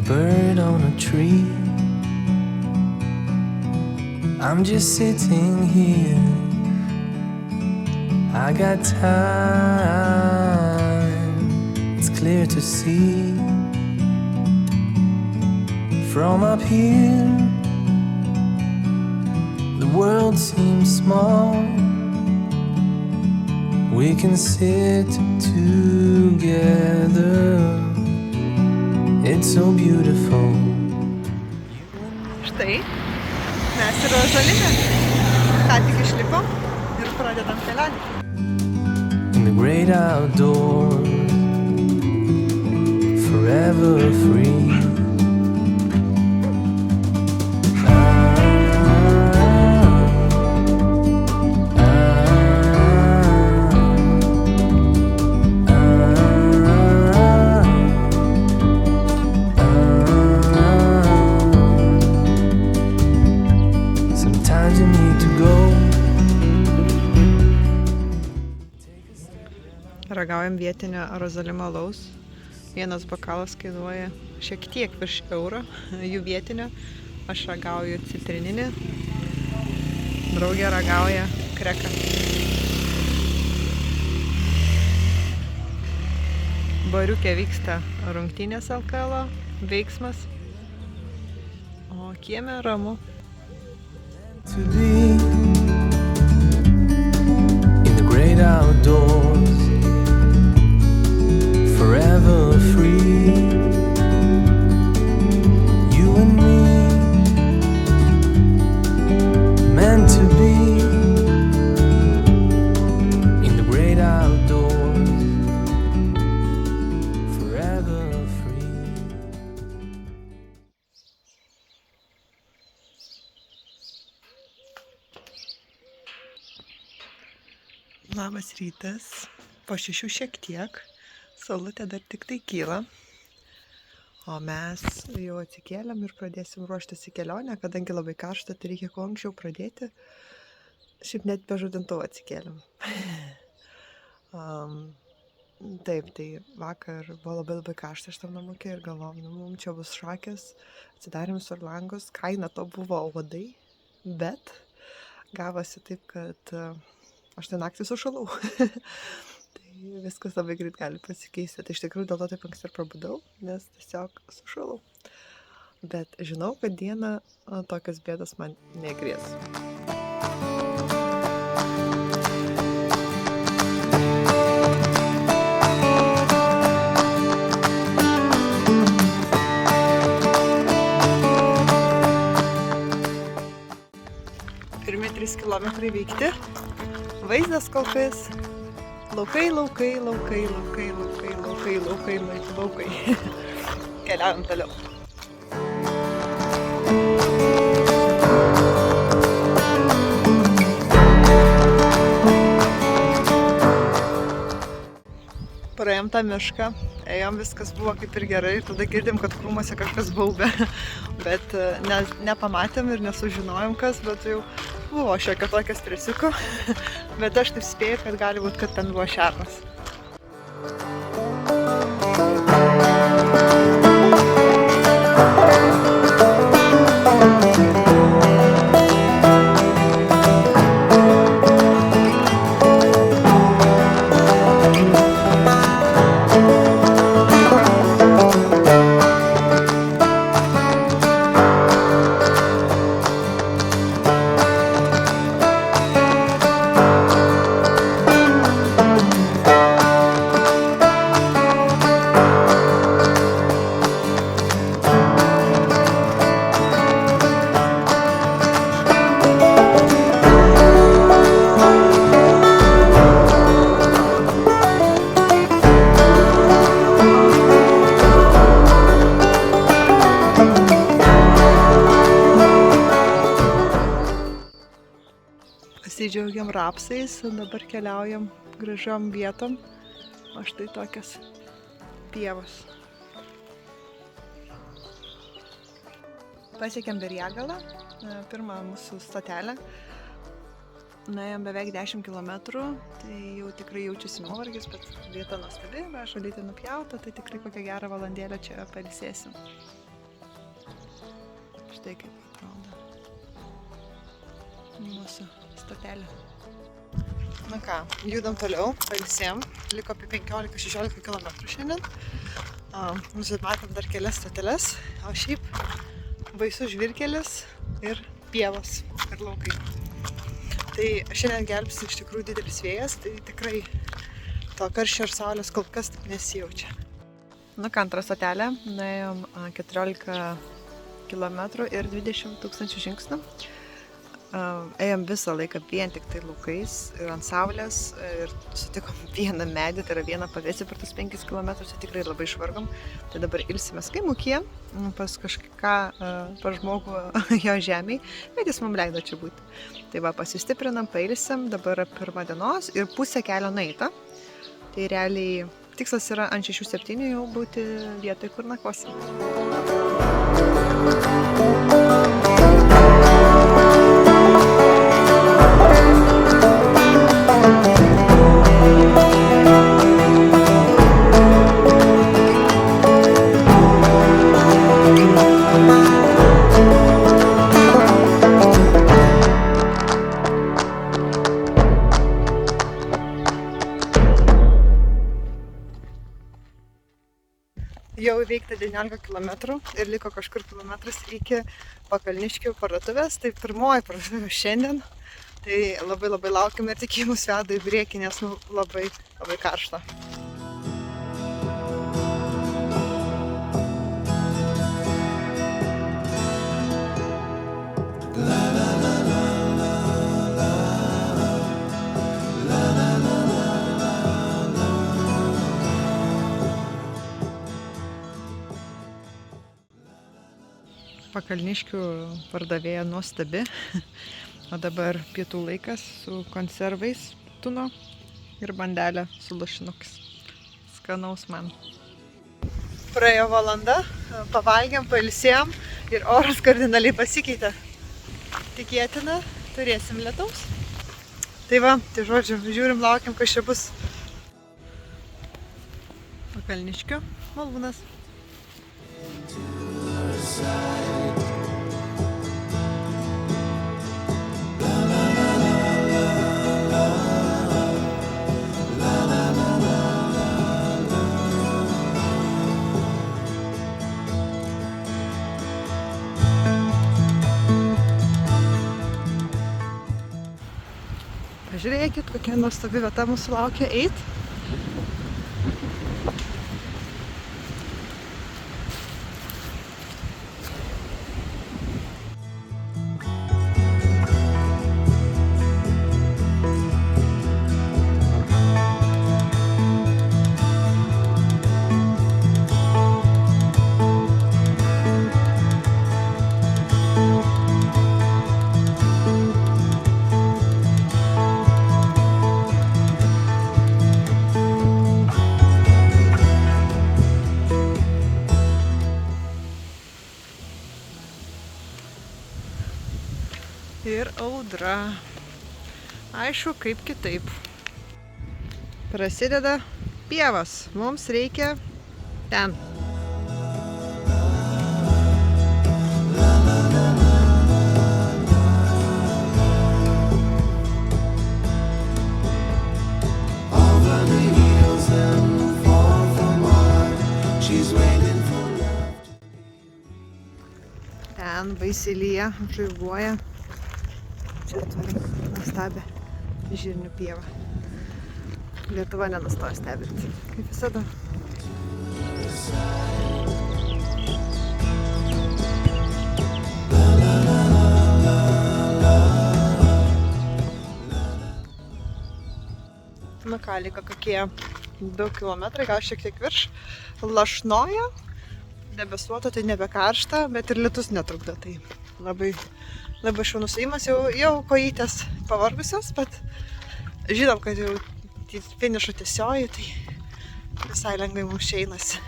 bird on a tree. I'm just sitting here. I got time. It's clear to see. From up here, the world seems small. We can sit together. It's so beautiful. Štai, mes ir Ąžuolyne. Ką tik išlipom ir pradedam kelionę. In the great outdoors, forever free. Sometimes you need to go. Ragaujam vietinio Rozalimo alaus. Vienas bokalas kainuoja šiek tiek virš euro, jų vietinio. Aš ragauju citrininį. Draugė ragauja kreką. Bariukė vyksta rungtynės LKL veiksmas. O kieme ramu. To be in the great outdoors, forever free. You and me, meant to be in the great outdoors, forever free. Labas rytas, po 6 šiek tiek, saulutė dar tik tai kyla, o mes jau atsikėlėm ir pradėsim ruoštis į kelionę, kadangi labai karšta, tai reikia kuo anksčiau pradėti, šiaip net be žadintuvo atsikėlėm. Taip, tai vakar buvo labai karšta šitam namukė ir galvom, mums čia bus šakės, atsidarėm sur langus, kaina to buvo uodai, bet gavosi taip, kad aš tai naktį sušalau. Tai viskas labai greit gali pasikeisti. Tai iš tikrųjų dėl to taip anksti ir prabudau, nes tiesiog sušalau. Bet žinau, kad dieną tokios bėdos man negrės. Pirmi 3 kilometrai veikti. Vaizdas kol kas laukai. Keliaujam toliau. Praėjom tą mišką, ėjom, viskas buvo kaip ir gerai, tada girdim, kad krūmuose kažkas baubė, bet nepamatėm ir nesužinojom kas, bet jau buvo šiokio tokio stresiuko, bet aš taip spėju, kad gali būti, kad ten buvo šernas. Pasidžiaugiam rapsais, dabar keliaujam gražiom vietom, o štai tokias pievos. Pasiekėm Berjagalą, pirmą mūsų stotelę. Nuėjom beveik 10 kilometrų, tai jau tikrai jaučiuosi nuovargis, bet vieta nuostabi, žolytė nupjauta, tai tikrai kokią gerą valandėlę čia pailsėsim. Štai kaip atrodo mūsų stotelė. Na ką, judam toliau, pailsėjom. Liko apie 15-16 km šiandien. Nusimatėm dar kelias stoteles, o šiaip baisus žvyrkelis ir pievos ir laukai. Tai šiandien gelbsti iš tikrųjų didelis vėjas, tai tikrai to karščio ir saulės kol kas taip nesijaučia. Nu ką, antrą stotelę, nuėjom 14 km ir 20 000 žingsnių. Ėjom visą laiką vien tik tai laukais ir ant saulės ir sutikom vieną medį, tai yra vieną pavėsį per tus 5 km, tai tikrai labai išvargom. Tai dabar ilsimės Kaimukyje, pas kažką, pas žmogų jo žemėj, bet jis mums leido čia būti. Tai va, pasistiprinam, pailsim, dabar 1 dienos ir pusę kelio nueita. Tai realiai tikslas yra ant 6-7 jau būti vietoj, kur nakvosim. Jau įveikta 19 km ir liko kažkur kilometras iki Pakalniškių parduotuvės. Tai pirmoji parduotuvė šiandien. Tai labai laukiam ir tik mus veda į priekį, nes labai karšta. Pakalniškių pardavėja nuostabi, o dabar pietų laikas su konservais tuno ir bandelė su lašinukais. Skanaus man. Praėjo valanda, pavalgėm, pailsėjom ir oras kardinaliai pasikeitė. Tikėtina, turėsim lietaus. Tai va, tai žodžiu, žiūrim, laukiam, kas čia bus. Pakalniškių malūnas. Pažiūrėkit, kokia nuostabi vieta mūsų laukia eit. Ir audra. Aišku, kaip kitaip. Prasideda pievas. Mums reikia ten. Ten baisiai lyja, žaibuoja. Čia turim nuostabią žirnių pievą. Lietuva nenustoja stebinti, kaip visada. Nu ką, liko kokie 2 kilometrai, gal šiek tiek virš. Lašnoja, debesuota, tai nebe karšta, bet ir lietus netrukdo. Tai labai šaunus ėjimas, jau kojytės pavargusios, bet žinom, kad jau finišo tiesioji, tai visai lengvai mums čia einasi.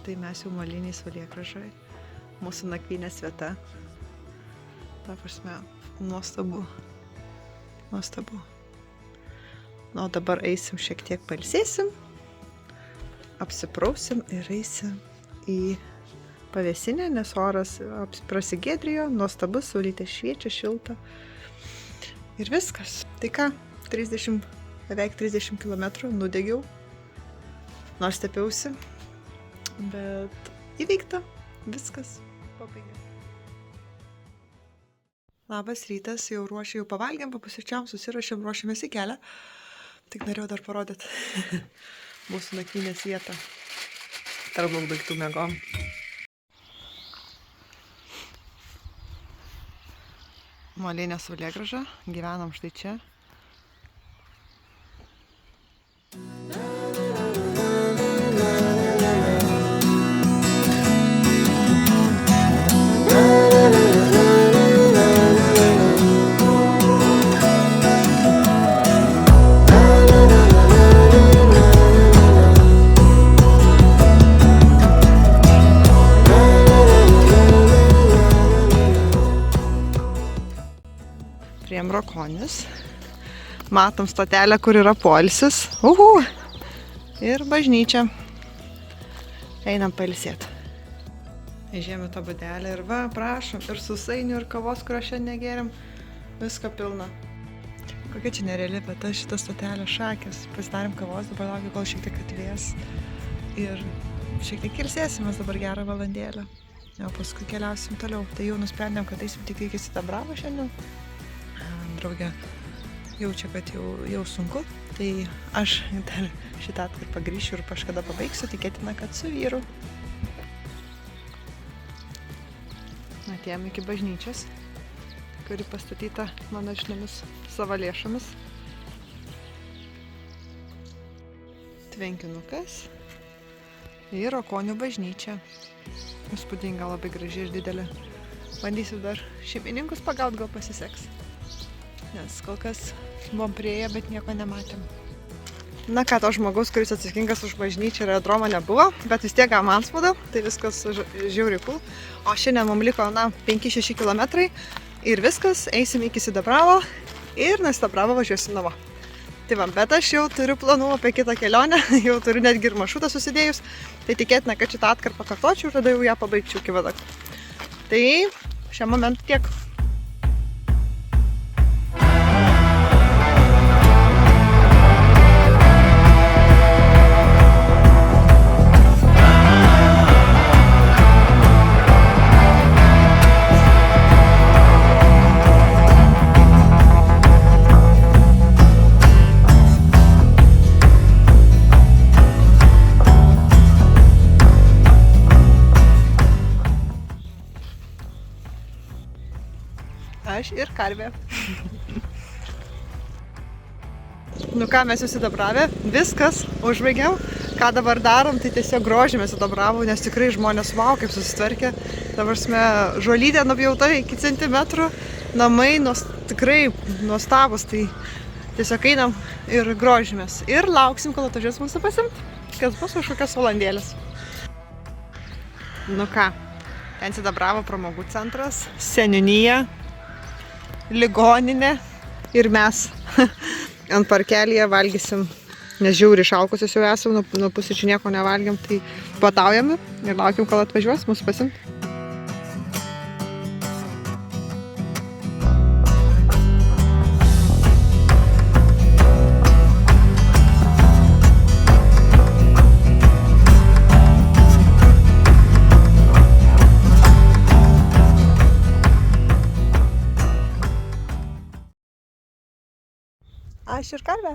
Štai mes jau moliniai Saulėgrąžoj. Mūsų nakvynės vieta. Ta prasme, nuostabu. Nuostabu. Na, o dabar eisim šiek tiek pailsėsim, apsiprausim ir eisim į pavėsinę, nes oras prasigėdrijo, nuostabus, saulytė šviečia, šilta. Ir viskas. Tai ką, beveik 30 km nudegiau, nors tepiausi, bet įveikta, viskas, pabaigė. Labas rytas, jau pavalgėm, papusryčiavom, susirašėm, ruošėmės į kelią. Tik norėjau dar parodyti mūsų nakvynės vietą. Tarp daug daiktų miegom. Molinė Saulėgrąža, gyvenam štai čia. Priėjom Rokonis. Matom stotelę, kur yra poilsis. Ir bažnyčia. Einam pailsėti. Įžėmė tą budelę ir va, prašom, ir sausainių, ir kavos, kurio šiandien negėrim. Viską pilna. Kokia čia nereali vieta šita stotelė, šakės. Pasidarėm kavos, dabar laukiu, kol šiek tiek atvės. Ir šiek tiek ilsėsimės dabar gerą valandėlę. O paskui keliausim toliau. Tai jau nusprendėm, kad eisim tik iki Sidabravo šiandien. Draugė jaučia, kad jau sunku, tai aš dar šitą atkarpą grįšiu ir kažkada pabaigsiu, tikėtina, kad su vyru. Atėjom iki bažnyčios, kuri pastatyta mano žiniomis savo lėšomis. Tvenkinukas ir Rokonių bažnyčia. Įspūdinga, labai graži ir didelė. Bandysiu dar šeimininkus pagaut, gal pasiseks. Nes kol kas buvom prieėję, bet nieko nematėm. Na ką, to žmogaus, kuris atsakingas už bažnyčią ir aerodromą nebuvo, bet vis tiek gavom antspaudą, tai viskas žiauriai cool. O šiandien mums liko 5-6 km ir viskas, eisim iki Sidabravo ir nuo Sidabravo važiuosim namo. Tai va, bet aš jau turiu planų apie kitą kelionę, jau turiu netgi ir maršrutą susidėjus, tai tikėtina, kad šitą atkarpą kartočiau ir tada jau ją pabaigčiau iki Vadakų. Tai šiam momentu tiek. Aš ir karvė. Nu ką, mes jau Sidabravę, viskas, užbaigiam. Ką dabar darom, tai tiesiog grožimės Sidabravo, nes tikrai žmonės kaip susitvarkė. Dabar žolytė nupjauta iki centimetrų, namai tikrai nuostabus, tai tiesiog einam ir grožimės. Ir lauksim, kol atvažiuos mūsų pasimt, kas bus už kokias valandėlės. Nu ką, ten Sidabravo pramogų centras, seniūnija, ligoninė ir mes ant parkelyje valgysim, nes žiauriai šalkusios jau esam, nuo pusryčių nieko nevalgiam, tai pataujame ir laukiam, kol atvažiuos mūsų pasimt. Aš ir karvė.